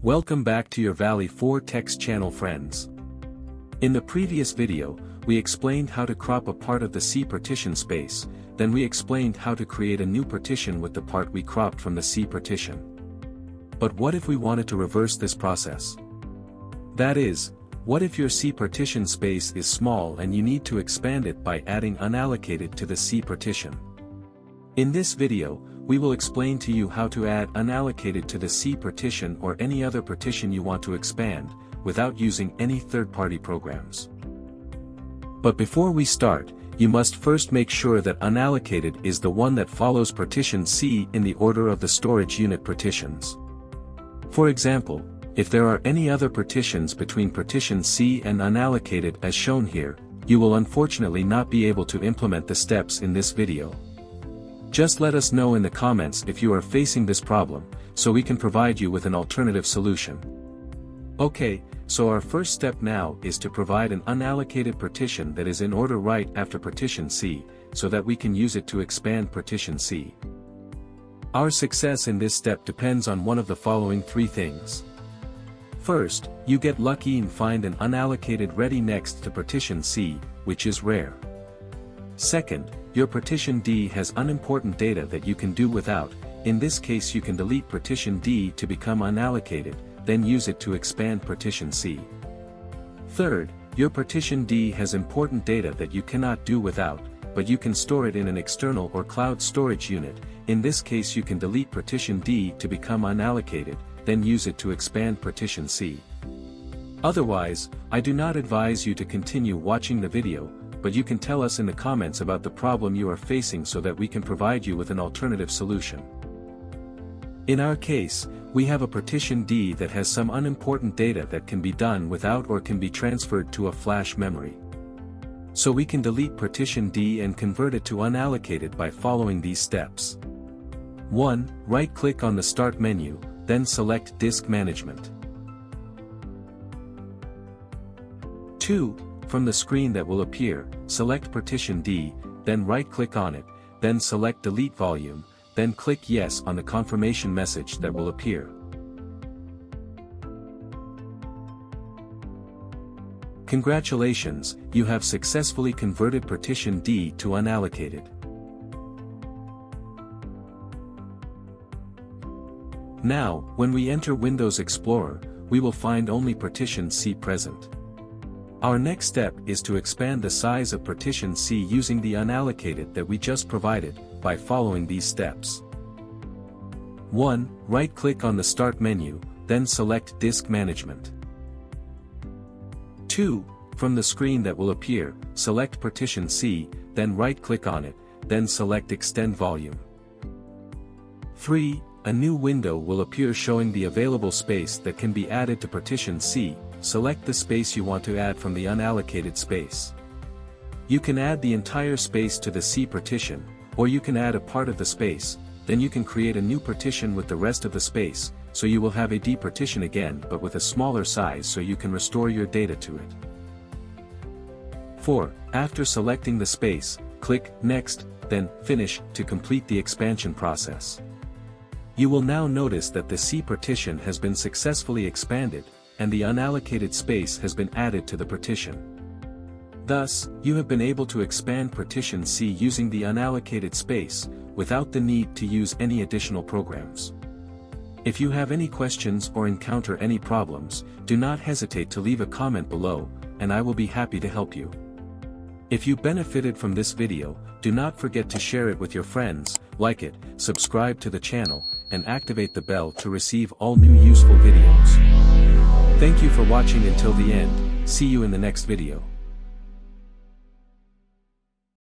Welcome back to your Valley 4 Text channel, friends. In the previous video, we explained how to crop a part of the C partition space, then we explained how to create a new partition with the part we cropped from the C partition. But what if we wanted to reverse this process? That is, what if your C partition space is small and you need to expand it by adding unallocated to the C partition? In this video, we will explain to you how to add unallocated to the C partition or any other partition you want to expand, without using any third-party programs. But before we start, you must first make sure that unallocated is the one that follows partition C in the order of the storage unit partitions. For example, if there are any other partitions between partition C and unallocated as shown here, you will unfortunately not be able to implement the steps in this video. Just let us know in the comments if you are facing this problem, so we can provide you with an alternative solution. Okay, so our first step now is to provide an unallocated partition that is in order right after partition C, so that we can use it to expand partition C. Our success in this step depends on one of the following three things. First, you get lucky and find an unallocated ready next to partition C, which is rare. Second, your partition D has unimportant data that you can do without. In this case you can delete partition D to become unallocated, then use it to expand partition C. Third, your partition D has important data that you cannot do without, but you can store it in an external or cloud storage unit. In this case you can delete partition D to become unallocated, then use it to expand partition C. Otherwise, I do not advise you to continue watching the video, but you can tell us in the comments about the problem you are facing so that we can provide you with an alternative solution. In our case, we have a partition D that has some unimportant data that can be done without or can be transferred to a flash memory. So we can delete partition D and convert it to unallocated by following these steps. 1. Right-click on the Start menu, then select Disk Management. 2. From the screen that will appear, select partition D, then right-click on it, then select Delete Volume, then click Yes on the confirmation message that will appear. Congratulations, you have successfully converted partition D to unallocated. Now, when we enter Windows Explorer, we will find only partition C present. Our next step is to expand the size of partition C using the unallocated that we just provided, by following these steps. 1. Right-click on the Start menu, then select Disk Management. 2. From the screen that will appear, select partition C, then right-click on it, then select Extend Volume. 3. A new window will appear showing the available space that can be added to partition C. Select the space you want to add from the unallocated space. You can add the entire space to the C partition, or you can add a part of the space, then you can create a new partition with the rest of the space, so you will have a D partition again but with a smaller size so you can restore your data to it. 4. After selecting the space, click Next, then Finish to complete the expansion process. You will now notice that the C partition has been successfully expanded, and the unallocated space has been added to the partition. Thus, you have been able to expand partition C using the unallocated space, without the need to use any additional programs. If you have any questions or encounter any problems, do not hesitate to leave a comment below, and I will be happy to help you. If you benefited from this video, do not forget to share it with your friends, like it, subscribe to the channel, and activate the bell to receive all new useful videos. Thank you for watching until the end. See you in the next video.